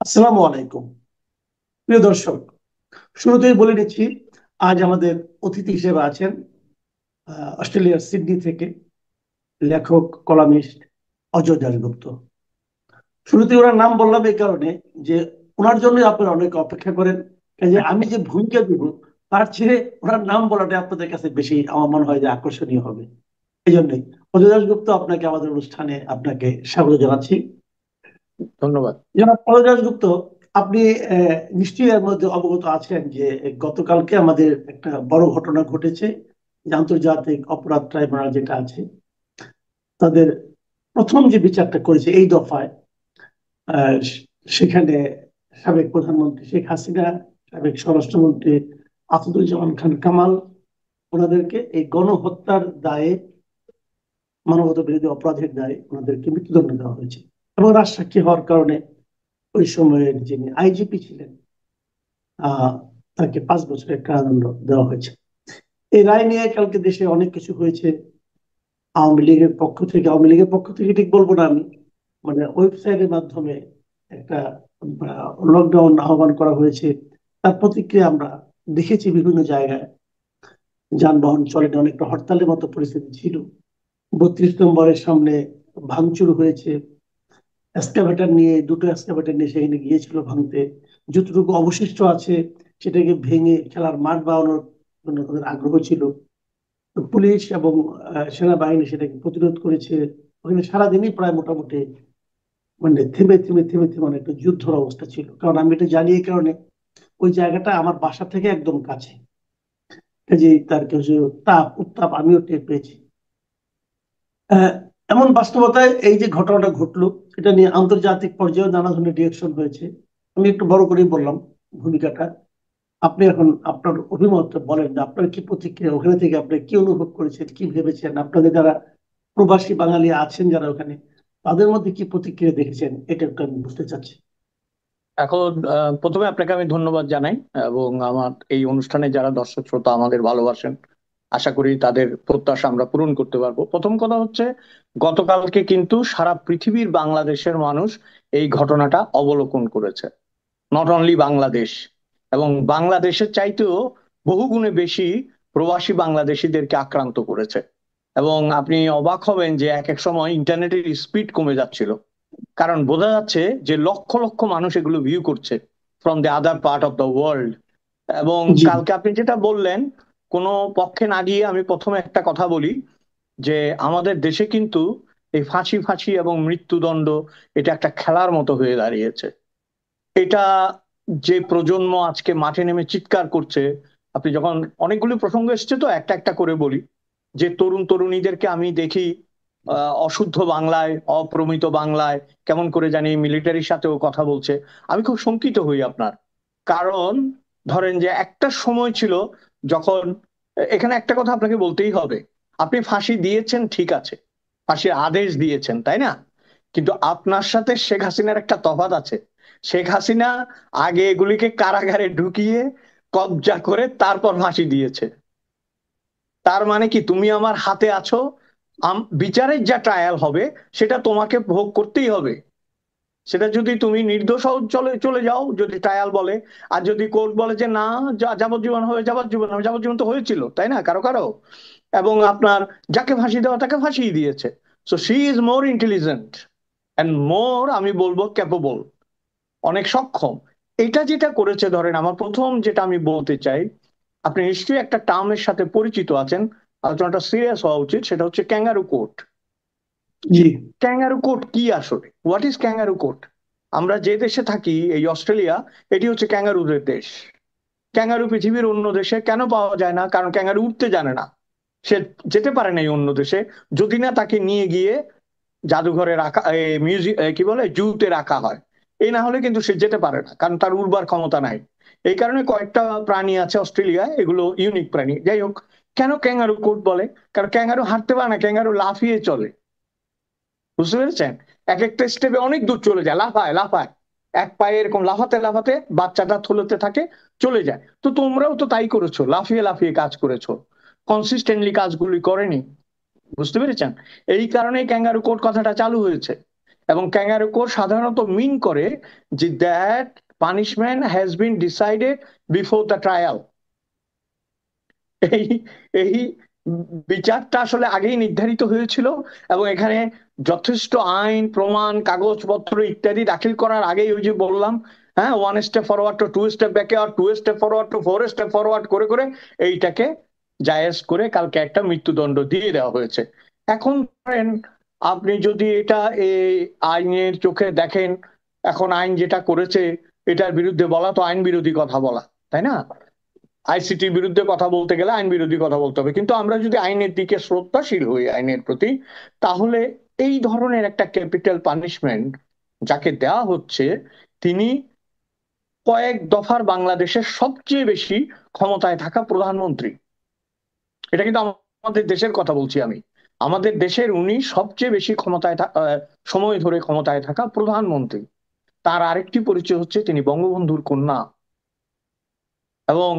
আসসালামু আলাইকুম। প্রিয় দর্শক, শুরুতেই বলে নিচ্ছি, আজ আমাদের অতিথি হিসেবে আছেন অস্ট্রেলিয়ার সিডনি থেকে লেখক কলামিস্ট অজয় দাশগুপ্ত। শুরুতেই ওনার নাম বললাম এই কারণে যে ওনার জন্যই আপনারা অনেকে অপেক্ষা করেন। কাজে আমি যে ভূমিকা দিব তার চেয়ে ওনার নাম বলাটা আপনাদের কাছে বেশি আমার মনে হয় যে আকর্ষণীয় হবে। এই জন্যই অজয় দাশগুপ্ত, আপনাকে আমাদের অনুষ্ঠানে স্বাগত জানাচ্ছি। ধন্যবাদ। জনাব অজয় দাশগুপ্ত, আপনি নিশ্চয়ই এর মধ্যে অবগত আছেন যে গতকালকে আমাদের একটা বড় ঘটনা ঘটেছে, যে আন্তর্জাতিক অপরাধ ট্রাইব্যুনাল যেটা আছে, তাদের প্রথম যে বিচারটা করেছে এই দফায়, আহ, সেখানে সাবেক প্রধানমন্ত্রী শেখ হাসিনা, সাবেক স্বরাষ্ট্রমন্ত্রী আসাদুজ্জামান খান কামাল, ওনাদেরকে এই গণহত্যার দায়ে, মানবতা বিরোধী অপরাধের দায়ে ওনাদেরকে মৃত্যুদণ্ড দেওয়া হয়েছে। এবং রাজসাক্ষী হওয়ার কারণে ওই সময়ের যিনি আইজিপি ছিলেন, আহ তাকে 5 বছরের কারাদণ্ড দেওয়া হয়েছে। এই রায় নিয়ে কালকে দেশে অনেক কিছু হয়েছে। আওয়ামী লীগের পক্ষ থেকে ঠিক বলবো না আমি, মানে ওয়েবসাইটের মাধ্যমে একটা লকডাউন আহ্বান করা হয়েছে। তার প্রতিক্রিয়া আমরা দেখেছি বিভিন্ন জায়গায়, যানবাহন চলেনি, অনেকটা হরতালের মতো পরিস্থিতি ছিল। 32 নম্বরের সামনে ভাঙচুর হয়েছে, এক্সকাভেটর নিয়ে, দুটো এক্সকাভেটর নিয়ে সেখানে গিয়েছিল ভাঙতে। যতটুকু অবশিষ্ট আছে সেটাকে ভেঙে খেলার মাঠ বানানোর জন্য তাদের আগ্রহ ছিল। তো পুলিশ এবং সেনাবাহিনী সেটাকে প্রতিরোধ করেছে। ওখানে সারাদিনই প্রায় মোটামুটি মানে থেমে থেমে থেমে থেমে অনেকটা যুদ্ধর অবস্থা ছিল, কারণ আমি এটা জানি এই কারণে ওই জায়গাটা আমার বাসা থেকে একদম কাছে। যে তার কিছু উত্তাপ আমিও টের পেয়েছি। আহ, এমন বাস্তবতায় এই যে ঘটনাটা ঘটলো, এটা নিয়ে আন্তর্জাতিক পর্যায়ে নানা ধরনের রিয়েকশন হয়েছে। আমি একটু বড় করেই বললাম ভূমিকাটা। আপনি এখন আপনার অভিমতটা বলেন, যে আপনার কি প্রতিক্রিয়া, ওখানে থেকে আপনি কি অনুভব করেছেন, কি ভেবেছেন, আপনাদের যারা প্রবাসী বাঙালি আছেন যারা ওখানে, তাদের মধ্যে কি প্রতিক্রিয়া দেখেছেন, এটা একটু আমি বুঝতে চাচ্ছি। এখন প্রথমে আপনাকে আমি ধন্যবাদ জানাই এবং আমার এই অনুষ্ঠানে যারা দর্শক শ্রোতা আমাদের ভালোবাসেন, আশা করি তাদের প্রত্যাশা আমরা পূরণ করতে পারবো। প্রথম কথা হচ্ছে, গতকালকে কিন্তু সারা পৃথিবীর বাংলাদেশের মানুষ এই ঘটনাটা অবলোকন করেছে। নট অনলি বাংলাদেশ, এবং বাংলাদেশের চাইতেও বহুগুণে বেশি প্রবাসী বাংলাদেশিদেরকে আক্রান্ত করেছে। এবং আপনি অবাক হবেন যে এক এক সময় ইন্টারনেটের স্পিড কমে যাচ্ছিল, কারণ বোঝা যাচ্ছে যে লক্ষ লক্ষ মানুষ এগুলো ভিউ করছে from the other part of the world. এবং জি। কালকে আপনি যেটা বললেন, কোনো পক্ষে না গিয়ে আমি প্রথমে একটা কথা বলি, যে আমাদের দেশে কিন্তু এই ফাঁসি ফাঁসি এবং মৃত্যুদণ্ড এটা একটা খেলার মতো হয়ে দাঁড়িয়েছে। এটা যে প্রজন্ম আজকে মাঠে নেমে চিৎকার করছে, আপনি যখন, অনেকগুলো প্রসঙ্গ এসছে তো একটা একটা করে বলি, যে তরুণ তরুণীদেরকে আমি দেখি অশুদ্ধ বাংলায়, অপ্রমিত বাংলায় কেমন করে জানি মিলিটারির সাথেও কথা বলছে। আমি খুব শঙ্কিত হই আপনার, কারণ ধরেন যে একটা সময় ছিল যখন, এখানে একটা কথা আপনাকে বলতেই হবে, আপনি ফাঁসি দিয়েছেন ঠিক আছে, ফাঁসির আদেশ দিয়েছেন তাই না, কিন্তু আপনার সাথে শেখ হাসিনার একটা তফাৎ আছে। শেখ হাসিনা আগে এগুলিকে কারাগারে ঢুকিয়ে কবজা করে তারপর ফাঁসি দিয়েছে। তার মানে কি, তুমি আমার হাতে আছো, বিচারের যা ট্রায়াল হবে সেটা তোমাকে ভোগ করতেই হবে। সেটা যদি তুমি নির্দোষ হও, চলে চলে যাও যদি ট্রায়াল বলে, আর যদি কোর্ট বলে যে না, যাবজ্জীবন হবে, যাবজ্জীবন হবে, যাবজ্জীবন তো হয়েছিল তাই না কারো কারো। এবং আপনার যাকে ফাঁসি দেওয়া তাকে ফাঁসিয়ে দিয়েছে। So she is more intelligent and more, আমি বলবো, ক্যাপেবল, অনেক সক্ষম। এটা যেটা করেছে, ধরেন আমার প্রথম যেটা আমি বলতে চাই, আপনি নিশ্চয়ই একটা টার্মের সাথে পরিচিত আছেন, আলোচনাটা সিরিয়াস হওয়া উচিত, সেটা হচ্ছে ক্যাঙ্গারু কোর্ট। জি। ক্যাঙ্গারু কোর্ট কি আসলে, হোয়াট ইজ ক্যাঙ্গারু কোর্ট? আমরা যে দেশে থাকি, এই অস্ট্রেলিয়া, এটি হচ্ছে ক্যাঙ্গারুদের দেশ। ক্যাঙ্গারু পৃথিবীর অন্য দেশে কেন পাওয়া যায় না? কারণ ক্যাঙ্গারু উঠতে জানে না, সে যেতে পারে না এই অন্য দেশে, যদি না তাকে নিয়ে গিয়ে জাদুঘরে রাখা, মিউজিক কি বলে, জুতে রাখা হয়। এই না হলে কিন্তু সে যেতে পারে না, কারণ তার উর্বর ক্ষমতা নাই। এই কারণে কয়েকটা প্রাণী আছে অস্ট্রেলিয়ায়, এগুলো ইউনিক প্রাণী। যাই হোক, কেন ক্যাঙ্গারু কোর্ট বলে? কারণ ক্যাঙ্গারু হাঁটতে পারে না, ক্যাঙ্গারু লাফিয়ে চলে। বুঝতে পেরেছেন? এক একটা স্টেপে অনেক দূর চলে যায়, লাফায় লাফায়, এক পায়ে এরকম লাফাতে লাফাতে বাচ্চাটা থলেতে থাকে, চলে যায়। তো তোমরাও তো তাই করেছো, লাফিয়ে লাফিয়ে কাজ করেছো, কনসিস্টেন্টলি কাজগুলি করেনি। বুঝতে পেরেছেন? এই কারণেই ক্যাঙ্গারু কোর্ট কথাটা চালু হয়েছে। এবং ক্যাঙ্গারু কোর্ট সাধারণত মিন করে যে that punishment has been decided before the trial. এই এই বিচারটা আসলে আগেই নির্ধারিত হয়েছিল, এবং এখানে যথেষ্ট আইন প্রমাণ কাগজপত্র ইত্যাদি দাখিল করার আগেই ওই যে বললাম, হ্যাঁ, 1 step forward to 2 step backward, 2 step forward to 4 step forward করে করে এইটাকে জায়েজ করে কালকে একটা মৃত্যুদণ্ড দিয়ে দেওয়া হয়েছে। এখন ধরেন আপনি যদি এটা এই আইনের চোখে দেখেন, এখন আইন যেটা করেছে এটার বিরুদ্ধে বলা তো আইন বিরোধী কথা বলা, তাই না? আইসিটির বিরুদ্ধে কথা বলতে গেলে আইন বিরোধী কথা বলতে হবে, কিন্তু আমরা যদি আইনের দিকে শ্রদ্ধাশীল হই আইনের প্রতি, তাহলে এই ধরনের একটা ক্যাপিটাল পানিশমেন্ট যাকে দেওয়া হচ্ছে, তিনি কয়েক দফার বাংলাদেশের সবচেয়ে বেশি ক্ষমতায় থাকা প্রধানমন্ত্রী। এটা কিন্তু আমাদের দেশের কথা বলছি আমি, আমাদের দেশের উনি সবচেয়ে বেশি সময় ধরে ক্ষমতায় থাকা প্রধানমন্ত্রী। তার আরেকটি পরিচয় হচ্ছে তিনি বঙ্গবন্ধুর কন্যা, এবং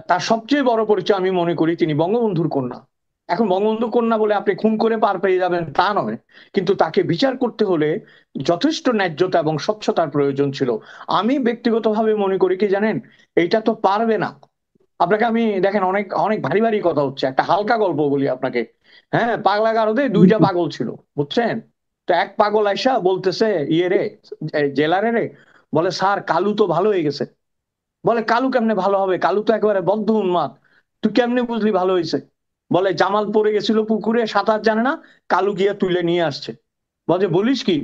তার সবচেয়ে বড় পরিচয় আমি মনে করি তিনি বঙ্গবন্ধুর কন্যা। এখন বঙ্গবন্ধুর কন্যা বলে আপনি খুন করে পার পেয়ে যাবেন তা নয়, কিন্তু তাকে বিচার করতে হলে যথেষ্ট ন্যায্যতা এবং স্বচ্ছতার প্রয়োজন ছিল। আমি ব্যক্তিগতভাবে মনে করি কি জানেন, এইটা তো পারবে না। আপনাকে আমি দেখেন, অনেক অনেক ভারী ভারী কথা হচ্ছে, একটা হালকা গল্প বলি আপনাকে। হ্যাঁ, পাগলা গারদে দুইটা পাগল ছিল, বুঝছেন? তো এক পাগল আইসা বলতেছে ইয়ে রে, জেলারে রে, বলে স্যার কালু তো ভালো হয়ে গেছে। বলে কালু কেমনে ভালো হবে, কালু তো একেবারে বদ্ধ উন্মাদ, তুই কেমনে বুঝলি ভালো হয়েছে? বলে জামাল পড়ে গেছিল পুকুরে, সাঁতার জানে না, কালু গিয়ে তুলে নিয়ে আসছে। বলছে বলিস কি,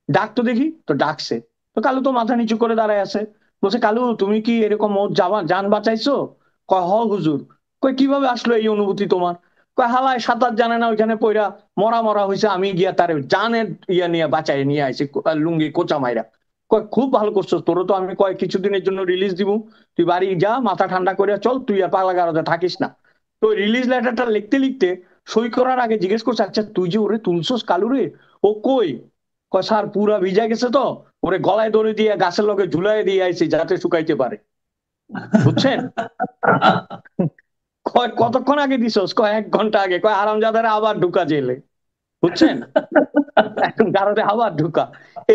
ডাক তো দেখি। তো ডাকছে, তো কালু তো মাথা নিচু করে দাঁড়ায় আছে। বলছে কালু তুমি কি এরকম ওর জান বাঁচাইছো? কয় হ হুজুর। কয় কিভাবে আসলো এই অনুভূতি তোমার? কয় হালায় সাঁতার জানে না, ওইখানে পইরা মরা মরা হয়েছে, আমি গিয়া তার জানের ইয়া নিয়ে বাঁচাই নিয়ে আইছি, লুঙ্গি কোচা মাইরা। কয় খুব ভালো করছো, তোর তো আমি কয় কিছুদিনের জন্য রিলিজ দিব, তুই বাড়ি যা, মাথা ঠান্ডা করে চল, তুই আর পাগলা গারদে থাকিস না। তো রিলিজ লেটারটা লিখতে লিখতে সই করার আগে জিজ্ঞেস করছে, আচ্ছা তুই যে ওরে তুলছস কালু রে, ও কই? কয় স্যার পুরা ভিজা গেছে, তো ওরে গলায় দড়ি দিয়ে গাছের লগে ঝুলাই দিয়ে আইছি যাতে শুকাইতে পারে। বুঝছেন? কয় কতক্ষণ আগে দিছস? কয় 1 ঘন্টা আগে। কয় আরামজাদারে আবার ঢুকা জেলে। বুঝছেন? এখন গারদে আবার ঢুকা।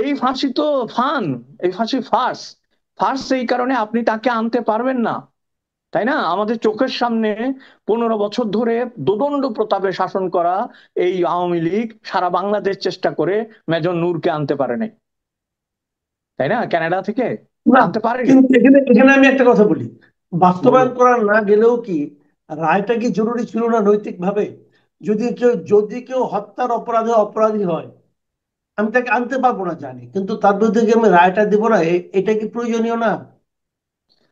এই ফাঁসি তো ফান, এই ফাঁসি ফার্স। ফার্স এই কারণে আপনি তাকে আনতে পারবেন না, তাই না? আমাদের চোখের সামনে 15 বছর ধরে দোদণ্ড প্রতাপে শাসন করা এই আওয়ামী লীগ সারা বাংলাদেশ চেষ্টা করে মেজর নূরকে আনতে পারে নাই, তাই না? কানাডা থেকে না, আনতে পারেনি। কিন্তু এখানে এখানে আমি একটা কথা বলি, বাস্তবায়ন বলুন। করা না গেলেও কি রায়টা কি জরুরি ছিল না নৈতিক ভাবে? যদি কেউ হত্যার অপরাধে অপরাধী হয়, আমি তাকে আনতে পারবো না জানি, কিন্তু তার বিরুদ্ধে কি আমি রায়টা দিব না? এটা কি প্রয়োজনীয় না?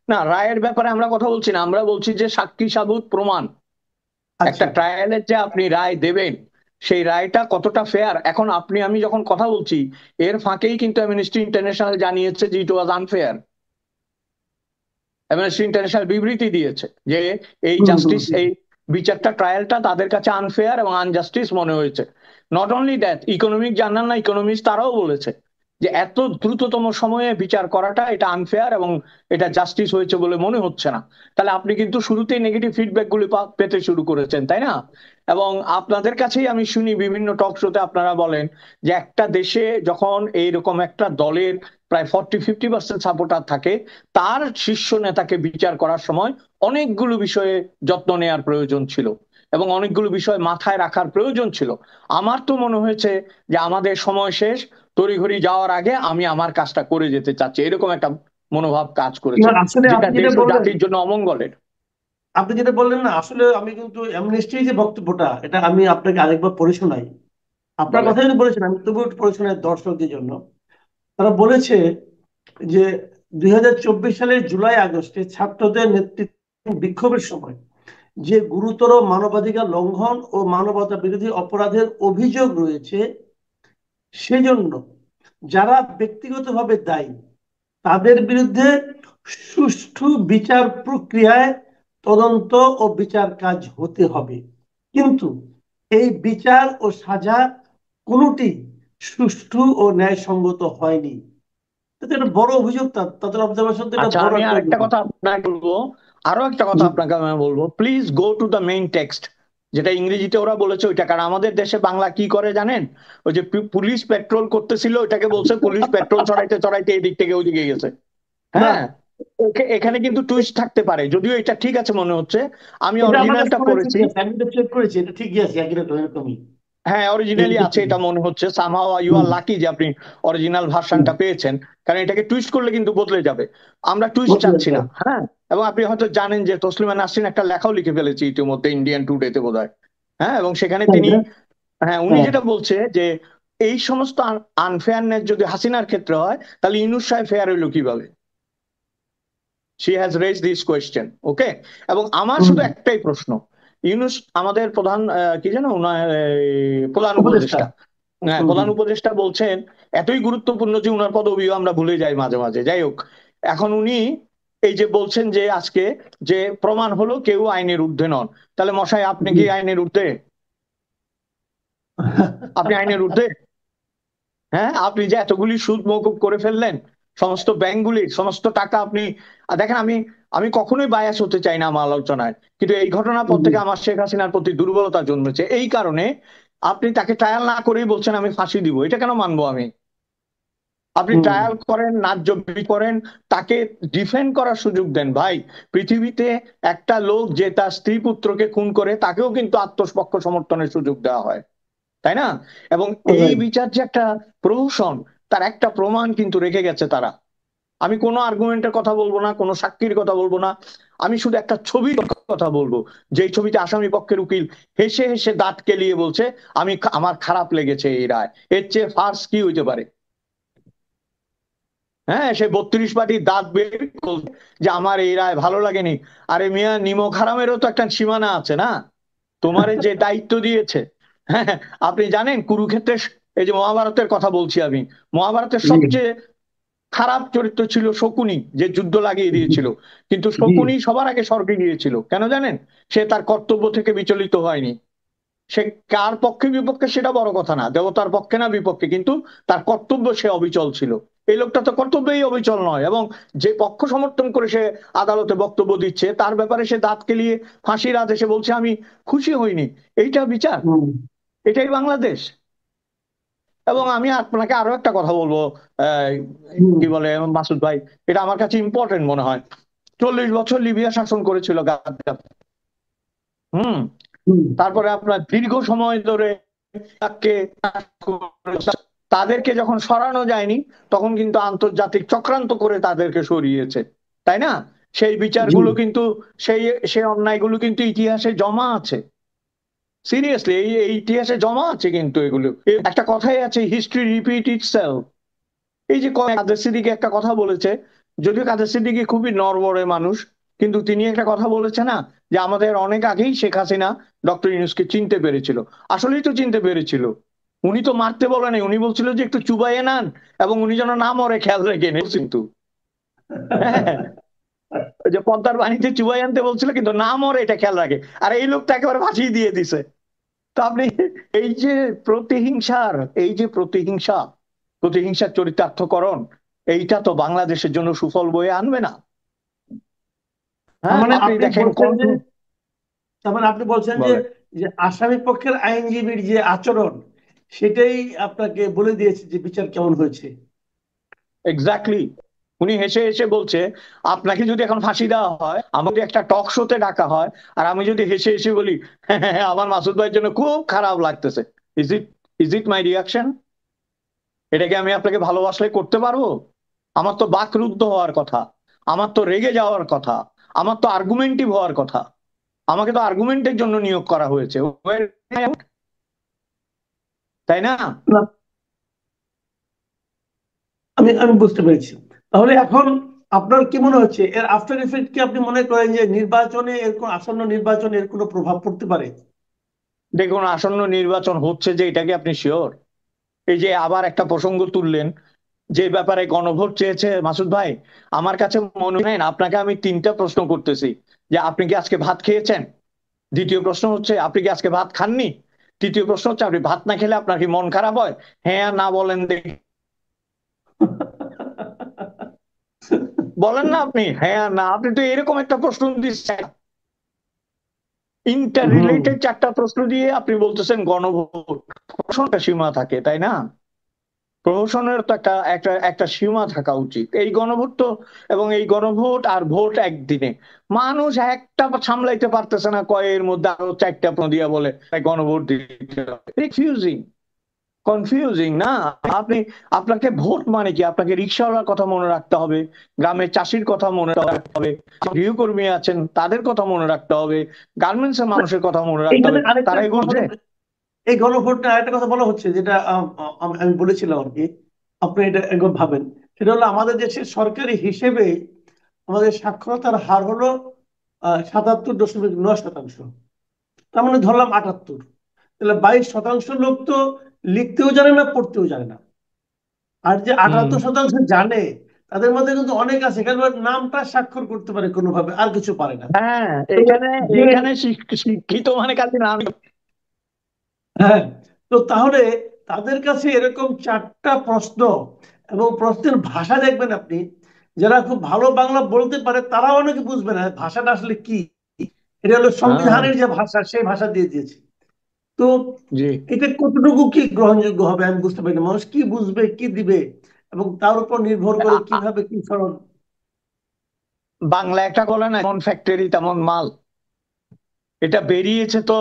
না, রায়ের ব্যাপারে আমরা কথা বলছি না, আমরা বলছি যে সাক্ষী সাবুত প্রমাণ, একটা আচ্ছা। ট্রায়ালের যে আপনি রায় দেবেন, সেই রায়টা কতটা ফেয়ার। এখন আপনি আমি যখন কথা বলছি, এর ফাঁকেই কিন্তু অ্যামনেস্টি ইন্টারন্যাশনাল জানিয়েছে যে ইট ওয়াজ আনফেয়ার। অ্যামনেস্টি ইন্টারন্যাশনাল বিবৃতি দিয়েছে যে এই হুম, হুম, জাস্টিস, হুম। এই বিচারটা ট্রায়ালটা তাদের কাছে আনফেয়ার এবং আনজাস্টিস মনে হয়েছে। Not only that, economic journal না ইকোনমিস্ট তারাও বলেছে যে এত দ্রুততম সময়ে বিচার করাটা এটা আনফেয়ার এবং এটা জাস্টিস হয়েছে বলে মনে হচ্ছে না। তাহলে আপনি কিন্তু শুরুতেই নেগেটিভ ফিডব্যাক গুলি পেতে শুরু করেছেন, তাই না? এবং আপনাদের কাছেই আমি শুনি বিভিন্ন টক শোতে আপনারা বলেন যে একটা দেশে যখন এইরকম একটা দলের প্রায় 40-50% সাপোর্টার থাকে, তার শীর্ষ নেতাকে বিচার করার সময় অনেকগুলো বিষয়ে যত্ন নেওয়ার প্রয়োজন ছিল এবং অনেকগুলো বিষয় মাথায় রাখার প্রয়োজন ছিল। আমার তো মনে হয়েছে যে আমাদের সময় শেষ, তড়িঘড়ি যাওয়ার আগে আমি আমার কাজটা করে যেতে চাচ্ছি, এরকম একটা মনোভাব কাজ না, করেছে, আসলে যেটা আপনি যেটা দেশ ও বললেন, জাতির জন্য অমঙ্গলের। না, আসলে আমি কিন্তু অ্যামনেস্টির যে বক্তব্যটা, এটা আমি আপনাকে আরেকবার পড়ে শোনাই। আপনার বলেন। কথাই কিন্তু বলেছেন, আমি তবুও একটু পড়ে শোনাই দর্শকদের জন্য। তারা বলেছে যে 2024 সালের জুলাই আগস্টে ছাত্রদের নেতৃত্বে বিক্ষোভের সময় যে গুরুতর মানবাধিকার লঙ্ঘন ও মানবতা বিরোধী অপরাধের অভিযোগ রয়েছে, সেজন্য যারা ব্যক্তিগতভাবে দায়ী তাদের বিরুদ্ধে সুষ্ঠু বিচার প্রক্রিয়ায় তদন্ত ও বিচার কাজ হতে হবে। কিন্তু এই বিচার ও সাজা কোনোটি সুষ্ঠু ও ন্যায়সঙ্গত হয়নি। এটা একটা বড় অভিযোগ, তাদের অবজারভেশন তো এটা আচ্ছা, বড় আমি একটা আর একটা অভিযোগ। কথা আপনাকে বলবো, আরো একটা কথা জি। আপনাকে আমি বলবো, please go to the main text. যেটা ইংরেজিতে ওরা বলেছে ওইটা। কারণ আমাদের দেশে বাংলা কি করে জানেন? ওই যে পুলিশ পেট্রোল করতেছিল ওইটাকে বলছে পুলিশ পেট্রোল চড়াইতে চড়াইতে এদিক থেকে ওইদিকে গেছে। না, হ্যাঁ, এখানে কিন্তু টুইস্ট থাকতে পারে, যদিও এটা ঠিক আছে মনে হচ্ছে। আমি এটা আমার কাছে অরিজিনালটা মনে হয় পড়েছি। ঠিকই আছে, আমি তো চেক করেছি, এটা ঠিকই আছে, একই রকম এরকমই। হ্যাঁ, অরিজিনালি আছে এটা মনে হচ্ছে। Somehow you are hmm, lucky যে আপনি অরিজিনাল হুম, ভার্সনটা পেয়েছেন, কারণ এটাকে টুইস্ট করলে কিন্তু বদলে যাবে। আমরা টুইস্ট বুঝতে চাচ্ছি পেরেছি। না। হ্যাঁ, এবং আপনি হয়তো জানেন যে তসলিমা নাসরিন একটা লেখাও লিখে ফেলেছে ইতিমধ্যে ইন্ডিয়ান টুডেতে বোধহয়। হ্যাঁ, এবং সেখানে তাই তিনি, না? হ্যাঁ, উনি হ্যাঁ। যেটা বলছে যে এই সমস্ত আনফেয়ারনেস যদি হাসিনার ক্ষেত্রে হয়, তাহলে ইউনূস সাহেব ফেয়ার হইলো কিভাবে? She has raise this question. Okay, এবং আমার হুম, শুধু একটাই প্রশ্ন। ইউনূস আমাদের প্রধান কি যেন উনার প্রধান উপদেষ্টা। উপদেষ্টা, হ্যাঁ, হুম, প্রধান হুম, উপদেষ্টা বলছেন এতই গুরুত্বপূর্ণ যে উনার পদবিও আমরা ভুলে যাই মাঝে মাঝে। যাই হোক, এখন উনি এই যে বলছেন যে আজকে যে প্রমাণ হলো কেউ আইনের ঊর্ধ্বে নন, তাহলে মশাই আপনি জি। কি আইনের ঊর্ধ্বে? আপনি আইনের ঊর্ধ্বে? হ্যাঁ, আপনি যে এতগুলি সুদ মওকুফ করে ফেললেন, সমস্ত ব্যাংকগুলির সমস্ত টাকা আপনি, দেখেন আমি আমি কখনোই বায়াস হতে চাই না আমার আলোচনায়, কিন্তু এই ঘটনার পর জি। থেকে আমার শেখ হাসিনার প্রতি দুর্বলতা জন্মেছে। এই কারণে আপনি তাকে ট্রায়াল না করেই বলছেন আমি ফাঁসি দিব, এটা কেন মানবো আমি? আপনি হুম, ট্রায়াল করেন, ন্যায্য বিচার করেন, তাকে ডিফেন্ড করার সুযোগ দেন। ভাই, পৃথিবীতে একটা লোক যে তার স্ত্রী পুত্রকে খুন করে তাকেও কিন্তু আত্মপক্ষ সমর্থনের সুযোগ দেওয়া হয়, তাই না? এবং এই right. বিচার যে একটা প্রহসন, তার একটা প্রমাণ কিন্তু রেখে গেছে তারা। আমি কোনো আর্গুমেন্টের কথা বলবো না, কোনো সাক্ষীর কথা বলবো না, আমি শুধু একটা ছবির কথা বলবো, যেই ছবিতে আসামি পক্ষের উকিল হেসে হেসে দাঁত কেলিয়ে বলছে আমার খারাপ লেগেছে এই রায়। এর চেয়ে ফার্স কি হইতে পারে? হ্যাঁ, সে 32 পাটির দাঁত বের করছে যে আমার এই রায় ভালো লাগেনি। আরে মিয়া, নিমক হারামেরও তো একটা সীমানা আছে না? তোমারে যে দায়িত্ব দিয়েছে, হ্যাঁ, আপনি জানেন কুরুক্ষেত্রের, এই যে মহাভারতের কথা বলছি আমি, মহাভারতের জি, সবচেয়ে খারাপ চরিত্র ছিল শকুনি, যে যুদ্ধ লাগিয়ে জি, দিয়েছিল। কিন্তু জি। শকুনি সবার আগে স্বর্গে গিয়েছিল, কেন জানেন? সে তার কর্তব্য থেকে বিচলিত হয়নি। সে কার পক্ষে বিপক্ষে সেটা বড় কথা না, দেবতার পক্ষে না বিপক্ষে, কিন্তু তার কর্তব্য সে অবিচল ছিল। এই লোকটা তো কর্তব্যেই অবিচল নয়, এবং যে পক্ষ সমর্থন করে সে আদালতে বক্তব্য দিচ্ছে তার ব্যাপারে সে দাঁত কেলিয়ে ফাঁসির আদেশে বলছে আমি খুশি হইনি। এইটা বিচার? হুম, এটাই বাংলাদেশ? এবং আমি আপনাকে আরো একটা কথা বলবো, আহ, হুম, কি বলে মাসুদ ভাই, এটা আমার কাছে ইম্পর্টেন্ট মনে হয়। 40 বছর লিবিয়া শাসন করেছিল গাদ্দাফি। হুম, হুম। তারপরে আপনার দীর্ঘ সময় ধরে তাকে, তাদেরকে যখন সরানো যায়নি তখন কিন্তু আন্তর্জাতিক চক্রান্ত করে তাদেরকে সরিয়েছে, তাই না? সেই জি। বিচারগুলো কিন্তু, সেই সেই অন্যায়গুলো কিন্তু ইতিহাসে জমা আছে। সিরিয়াসলি, এই ইতিহাসে জমা আছে কিন্তু এগুলো। একটা কথাই আছে, হিস্ট্রি রিপিট ইটসেলফ। এই যে কাদের সিদ্দিকী একটা কথা বলেছে, যদিও কাদের সিদ্দিকী খুবই নড়বড়ে মানুষ, কিন্তু তিনি একটা কথা বলেছে না, যে আমাদের অনেক আগেই শেখ হাসিনা ডক্টর ইউনূসকে চিনতে পেরেছিল। আসলেই তো চিনতে পেরেছিল। উনি তো মারতে বলে নাই, উনি বলছিল যে একটু চুবাইয়ে নেন এবং উনি যেন না মরে খেয়াল রেখে নেন, কিন্তু হ্যাঁ, ওই যে পদ্মার পানিতে চুবাই আনতে বলছিল কিন্তু না মরে এটা খেয়াল রাখে। আর এই লোকটা একেবারে ফাঁসিয়ে দিয়ে দিছে। তো আপনি এই যে প্রতিহিংসার, এই যে প্রতিহিংসার চরিতার্থকরণ, এইটা তো বাংলাদেশের জন্য সুফল বয়ে আনবে না। তার হ্যাঁ, মানে আপনি আপনি দেখেন বলছেন যে, তার মানে আপনি বলছেন যে, বলেন যে আসামি পক্ষের আইনজীবীর যে আচরণ, সেটাই আপনাকে বলে দিয়েছে যে বিচার কেমন হয়েছে। এক্স্যাক্টলি। উনি হেসে হেসে বলছে আপনাকে যদি এখন ফাঁসি দেওয়া হয়, আমাকে যদি একটা টক শোতে ডাকা হয়, আর আমি যদি হেসে হেসে বলি হ্যাঁ, আমার মাসুদ ভাইয়ের জন্য খুব খারাপ লাগতেছে, is it is it my reaction? এটা কি আমি আপনাকে ভালোবাসলে করতে পারবো? আমার তো বাকরুদ্ধ হওয়ার কথা, আমার তো রেগে যাওয়ার কথা, আমার তো আর্গুমেন্টিভ হওয়ার কথা। আমাকে তো আর্গুমেন্টের জন্য নিয়োগ করা হয়েছে, তাই না? না, আমি আমি বুঝতে পেরেছি। তাহলে এখন আপনার কি মনে হচ্ছে, এর আফটার ইফেক্ট কি আপনি মনে করেন যে নির্বাচনে, এর কোন আসন্ন নির্বাচনে এর কোনো প্রভাব পড়তে পারে? দেখুন, আসন্ন নির্বাচন হচ্ছে যে, এটা কি আপনি শিওর? এই যে আবার একটা প্রসঙ্গ তুললেন, যে ব্যাপারে গণভোট চেয়েছে মাসুদ ভাই, আমার কাছে মনে হয় না। আপনাকে আমি 3টা প্রশ্ন করতেছি, যে আপনি কি আজকে ভাত খেয়েছেন? দ্বিতীয় প্রশ্ন হচ্ছে আপনি কি আজকে ভাত খাননি? তৃতীয় প্রশ্ন হচ্ছে আপনি ভাত না খেলে আপনার কি মন খারাপ হয়? হ্যাঁ না বলেন দেখি, বলেন না আপনি হ্যাঁ না। আপনি তো এরকম একটা প্রশ্ন দিচ্ছেন, ইন্টার হুম। রিলেটেড চারটা প্রশ্ন দিয়ে আপনি বলতেছেন গণভোট। প্রশ্নটা সীমা থাকে, তাই না? প্রহসনের তো একটা একটা একটা সীমা থাকা উচিত। এই গণভোট তো, এবং এই গণভোট আর ভোট একদিনে, মানুষ একটা সামলাইতে পারতেছে না, কয়ের মধ্যে আরো চারটা প্রশ্ন দিয়া বলে তাই গণভোট দিতে হবে। রিফিউজিং, কনফিউজিং না? আপনি, আপনাকে ভোট মানে কি? আপনাকে রিক্সাওয়ালার কথা মনে রাখতে হবে, গ্রামের চাষির কথা মনে রাখতে হবে, গৃহকর্মী আছেন তাদের কথা মনে রাখতে হবে, গার্মেন্টস এর মানুষের কথা মনে রাখতে এখানে হবে। আরেকটা তারা এগুলো বোঝে? এই গণভোট নিয়ে আরেকটা কথা বলা হচ্ছে, যেটা আমি বলেছিলাম আর কি, আপনি এটা একবার ভাবেন। সেটা হলো আমাদের দেশের সরকারি হিসেবে আমাদের সাক্ষরতার হার হলো 77.9%। তার মানে ধরলাম 78। তাহলে 22% লোক তো লিখতেও জানে না, পড়তেও জানে না। আর যে হুম। 78% জানে, তাদের মধ্যে কিন্তু অনেক আছে কেবল নামটা স্বাক্ষর করতে পারে কোনোভাবে, আর কিছু পারে না। হ্যাঁ, তো এখানে যে এখানে শিক্ষিত মানে খালি নাম। হ্যাঁ, তো তাহলে তাদের কাছে এরকম চারটা প্রশ্ন, এবং প্রশ্নের ভাষা দেখবেন আপনি, যারা খুব ভালো বাংলা বলতে পারে তারাও অনেকে বুঝবে না ভাষাটা আসলে কি। এটা হলো হ্যাঁ, সংবিধানের যে ভাষা, সেই ভাষা দিয়ে দিয়েছে। তো জি। এটা কতটুকু কি গ্রহণযোগ্য হবে আমি বুঝতে পারি না। মানুষ কি বুঝবে, কি দিবে, এবং তার উপর নির্ভর করে আ- আ- কিভাবে কি ফলন। বাংলা একটা বলে না, যেমন ফ্যাক্টরি তেমন মাল। এটা বেরিয়েছে তো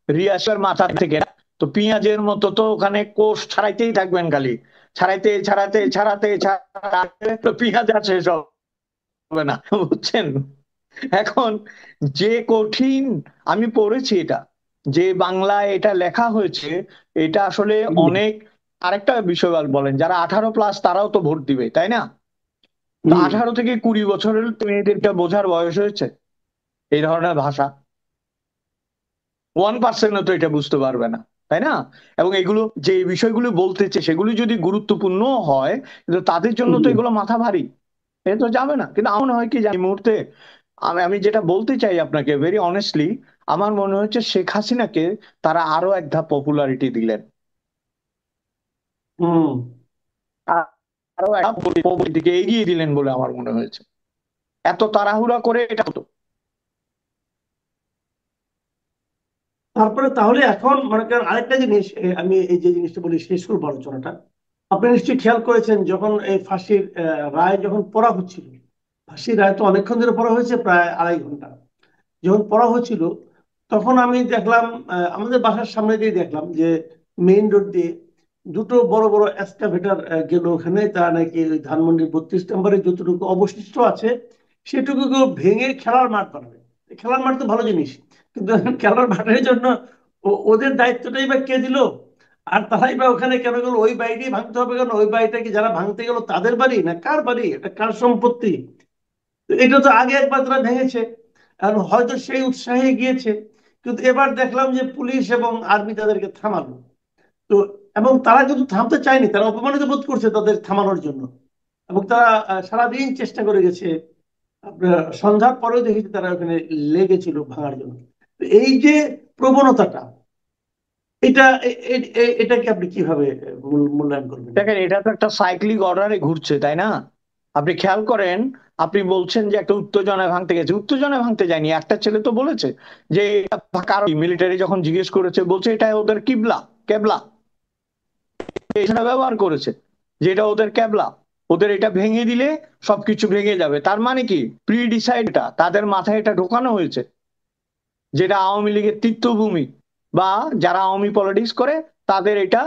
রিয়াসের মাথা থেকে না। তো পেঁয়াজের মতো তো ওখানে কোষ ছাড়াইতেই থাকবেন খালি, ছাড়াইতে ছাড়াতে ছাড়াতে ছাড়াতে তো পেঁয়াজ আর শেষ হবে না, বুঝছেন? এখন যে কঠিন, আমি পড়েছি এটা, যে বাংলায় এটা লেখা হয়েছে, এটা আসলে হুম। অনেক। আরেকটা বিষয় বলেন, যারা 18+ তারাও তো ভোট দিবে, তাই না? তো হুম। 18 থেকে 20 বছরের মেয়েদেরকে বোঝার বয়স হয়েছে এই ধরনের ভাষা? 1% তো এটা বুঝতে পারবে না, তাই না? এবং এগুলো যে বিষয়গুলো বলতেছে সেগুলো যদি গুরুত্বপূর্ণ হয়, কিন্তু তাদের জন্য তো হুম। এগুলো মাথা ভারী, এ তো যাবে না। কিন্তু আমার মনে হয় কি যে এই মুহূর্তে আমি আমি যেটা বলতে চাই আপনাকে ভেরি অনেস্টলি, আমার মনে হচ্ছে শেখ হাসিনাকে তারা আরো এক ধাপ পপুলারিটি দিলেন, হুম। আরো এক ধাপ popularity দিকে এগিয়ে দিলেন বলে আমার মনে হয়েছে। এত তাড়াহুড়া করে এটা হতো। তারপরে তাহলে এখন মনে করেন আরেকটা জিনিস, আমি এই যে জিনিসটা বলি শেষ করবো আলোচনাটা। আপনি নিশ্চয়ই খেয়াল করেছেন যখন এই ফাঁসির রায় যখন পড়া হচ্ছিল, ফাঁসির রায় তো অনেকক্ষণ ধরে পড়া হয়েছে, প্রায় 2.5 ঘন্টা। যখন পড়া হচ্ছিল তখন আমি দেখলাম, আমাদের বাসার সামনে দিয়ে দেখলাম যে মেইন রোড দিয়ে দুটো বড় বড় এক্সকাভেটর গেল ওখানে। তারা নাকি ওই ধানমন্ডির 32 নম্বরে যতটুকু অবশিষ্ট আছে সেটুকু ভেঙে খেলার মাঠ বানাবে। খেলার মাঠ তো ভালো জিনিস, কিন্তু এখন খেলার মাঠের জন্য ওদের দায়িত্বটাই বা কে দিল? আর তারাই বা ওখানে কেন গেল? ওই বাড়িটাই ভাঙতে হবে কেন? ওই বাড়িটা কি যারা ভাঙতে গেল তাদের বাড়ি না কার বাড়ি? এটা কার সম্পত্তি? তো এটা তো আগে একবার তারা ভেঙেছে, আর হয়তো সেই উৎসাহে গিয়েছে, কিন্তু এবার দেখলাম যে পুলিশ এবং আর্মি তাদেরকে থামালো। তো এবং তারা কিন্তু থামতে চায়নি, তারা অপমানিত বোধ করছে তাদের থামানোর জন্য, এবং তারা সারাদিন চেষ্টা করে গেছে। আপনার সন্ধ্যার পরেও দেখেছি তারা ওখানে লেগেছিল ভাঙার জন্য। তো এই যে প্রবণতাটা, এটা এটাকে আপনি কিভাবে মূল্যায়ন করবেন? দেখেন, এটা তো একটা সাইক্লিক অর্ডারে ঘুরছে, তাই না? আপনি খেয়াল করেন, আপনি বলছেন যে একটা উত্তেজনায় ভাঙতে গেছে, উত্তেজনায় ভাঙতে যায়নি। একটা ছেলে তো বলেছে যে কারণ মিলিটারি যখন জিজ্ঞেস করেছে বলছে এটা ওদের কিবলা, কেবলা, এটা ব্যবহার করেছে, যে এটা ওদের কেবলা, ওদের এটা ভেঙে দিলে সবকিছু ভেঙে যাবে। তার মানে কি প্রি ডিসাইড, এটা তাদের মাথায় এটা ঢোকানো হয়েছে, যেটা আওয়ামী লীগের তীর্থভূমি, বা যারা আওয়ামী পলিটিক্স করে তাদের এটা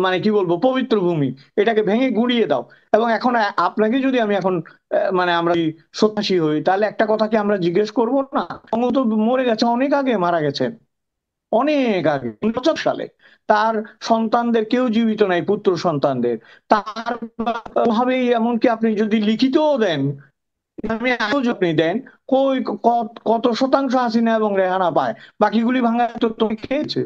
মানে কি বলবো পবিত্র ভূমি, এটাকে ভেঙে গুঁড়িয়ে দাও। এবং এখন আপনাকে যদি আমি এখন মানে আমরা যদি সন্ত্রাসী হই, তাহলে একটা কথা কি আমরা জিজ্ঞেস করব না? বঙ্গবন্ধু তো মরে গেছে, অনেক আগে মারা গেছেন, অনেক আগে 75 সালে। তার সন্তানদের কেউ জীবিত নাই, পুত্র সন্তানদের। তার ভাবেই এমনকি আপনি যদি লিখিতও দেন, আমি আজও আপনি দেন, কই কত শতাংশ হাসিনা এবং রেহানা পায়? বাকিগুলি ভাঙার তো তুমি খেয়েছে।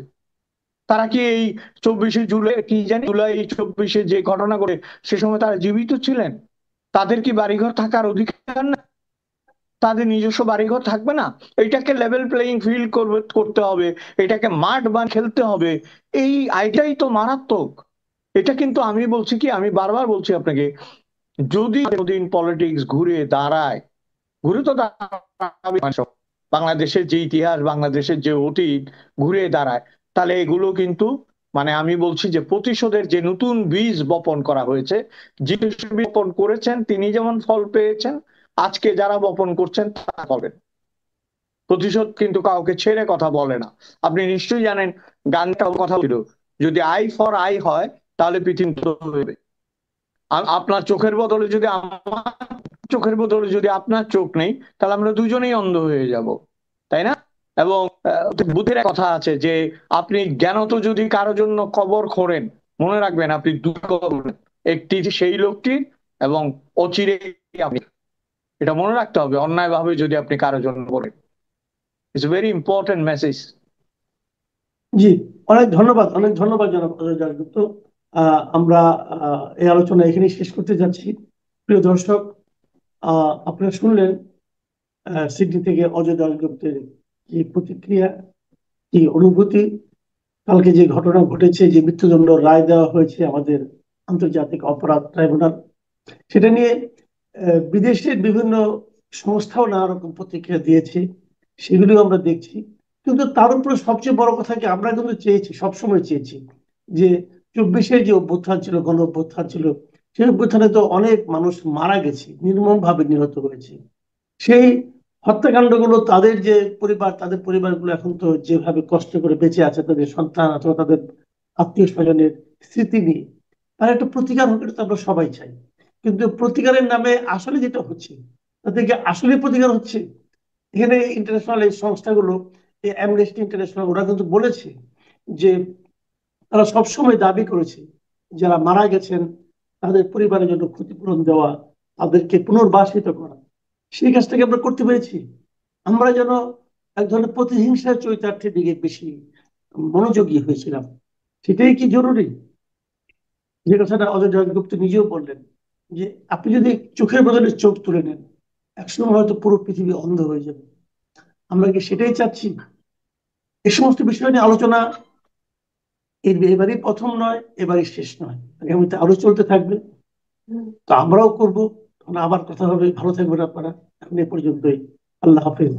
তারা কি এই 24শে জুলাই, কি জানি জুলাই 24শে যে ঘটনা করে সে সময় তারা জীবিত ছিলেন? তাদের কি বাড়িঘর থাকার অধিকার না? তাদের নিজস্ব বাড়িঘর থাকবে না? এটাকে লেভেল প্লেইং ফিল্ড করতে হবে, এটাকে মাঠ বান খেলতে হবে। এই আইটাই তো মারাত্মক। এটা কিন্তু আমি বলছি কি, আমি বারবার বলছি আপনাকে, যদি কোনদিন পলিটিক্স ঘুরে দাঁড়ায়, ঘুরে তো দাঁড়াবে, বাংলাদেশের যে ইতিহাস, বাংলাদেশের যে অতীত ঘুরে দাঁড়ায়, তাহলে এগুলো কিন্তু মানে আমি বলছি যে প্রতিশোধের যে নতুন বীজ বপন করা হয়েছে, যে বপন করেছেন তিনি যেমন ফল পেয়েছেন, আজকে যারা বপন করছেন তারা পাবেন। প্রতিশোধ কিন্তু কাউকে ছেড়ে কথা বলে না। আপনি নিশ্চয়ই জানেন, গানটাও কথা ছিল, যদি আই ফর আই হয় তাহলে পৃথিবী হবে। আপনার চোখের বদলে যদি আমার চোখের বদলে যদি আপনার চোখ নেই, তাহলে আমরা দুজনেই অন্ধ হয়ে যাব, তাই না? এবং বুদ্ধির এক কথা আছে যে আপনি জ্ঞানত যদি কারোর জন্য কবর খোঁড়েন, মনে রাখবেন আপনি দুটো কবর খোঁড়েন। একটি সেই লোকটি, এবং অচিরে আপনি। এটা মনে রাখতে হবে অন্যায় ভাবে যদি আপনি কারোর জন্য করেন। It's very important message. জি, অনেক ধন্যবাদ, অনেক ধন্যবাদ জনাব অজয় দাশগুপ্ত। আমরা এই আলোচনা এখানে শেষ করতে যাচ্ছি। প্রিয় দর্শক, আপনারা শুনলেন সিডনি থেকে অজয় দাশগুপ্তের কি প্রতিক্রিয়া, কি অনুভূতি। কালকে যে ঘটনা ঘটেছে, যে মৃত্যুদণ্ড রায় দেওয়া হয়েছে আমাদের আন্তর্জাতিক অপরাধ ট্রাইব্যুনাল, সেটা নিয়ে বিদেশের বিভিন্ন সংস্থাও নানা রকম প্রতিক্রিয়া দিয়েছে, সেগুলিও আমরা দেখছি। কিন্তু তার উপরে সবচেয়ে বড় কথা কি, আমরা কিন্তু চেয়েছি, সবসময় চেয়েছি যে 24-এর যে অভ্যুত্থান ছিল, গণ অভ্যুত্থান ছিল, সেই অভ্যুত্থানে তো অনেক মানুষ মারা গেছে, নির্মম ভাবে নিহত হয়েছে। সেই হত্যাকাণ্ডগুলো তাদের যে পরিবার, তাদের পরিবারগুলো এখন তো যেভাবে কষ্ট করে বেঁচে আছে, তাদের সন্তান অথবা তাদের আত্মীয় স্বজনের স্মৃতি নিয়ে, তার একটা প্রতিকার হোক, এটা তো আমরা সবাই চাই। কিন্তু প্রতিকারের নামে আসলে যেটা হচ্ছে, তাদেরকে আসলে প্রতিকার হচ্ছে। এখানে ইন্টারন্যাশনাল এই সংস্থাগুলো, এই অ্যামনেস্টি ইন্টারন্যাশনাল, ওরা কিন্তু বলেছে যে তারা সবসময় দাবি করেছে যারা মারা গেছেন তাদের পরিবারের জন্য ক্ষতিপূরণ দেওয়া, তাদেরকে পুনর্বাসিত করা। সেই কাজটাকে আমরা করতে পেরেছি। আমরা যেন এক ধরনের প্রতিহিংসার চরিতার্থের দিকে বেশি মনোযোগী হয়েছিলাম। সেটাই কি জরুরি? যে কথাটা অজয় জয়গুপ্ত নিজেও বললেন, যে আপনি যদি চোখের বদলে চোখ তুলে নেন, একসময় হয়তো পুরো পৃথিবী অন্ধ হয়ে যাবে। আমরা কি সেটাই চাচ্ছি? এই সমস্ত বিষয় নিয়ে আলোচনা এবারই প্রথম নয়, এবারই শেষ নয়, আগামীতে আরো চলতে থাকবে। তো আমরাও করবো। আবার কথা হবে। ভালো থাকবেন আপনারা। এখন এ পর্যন্তই। আল্লাহ হাফেজ।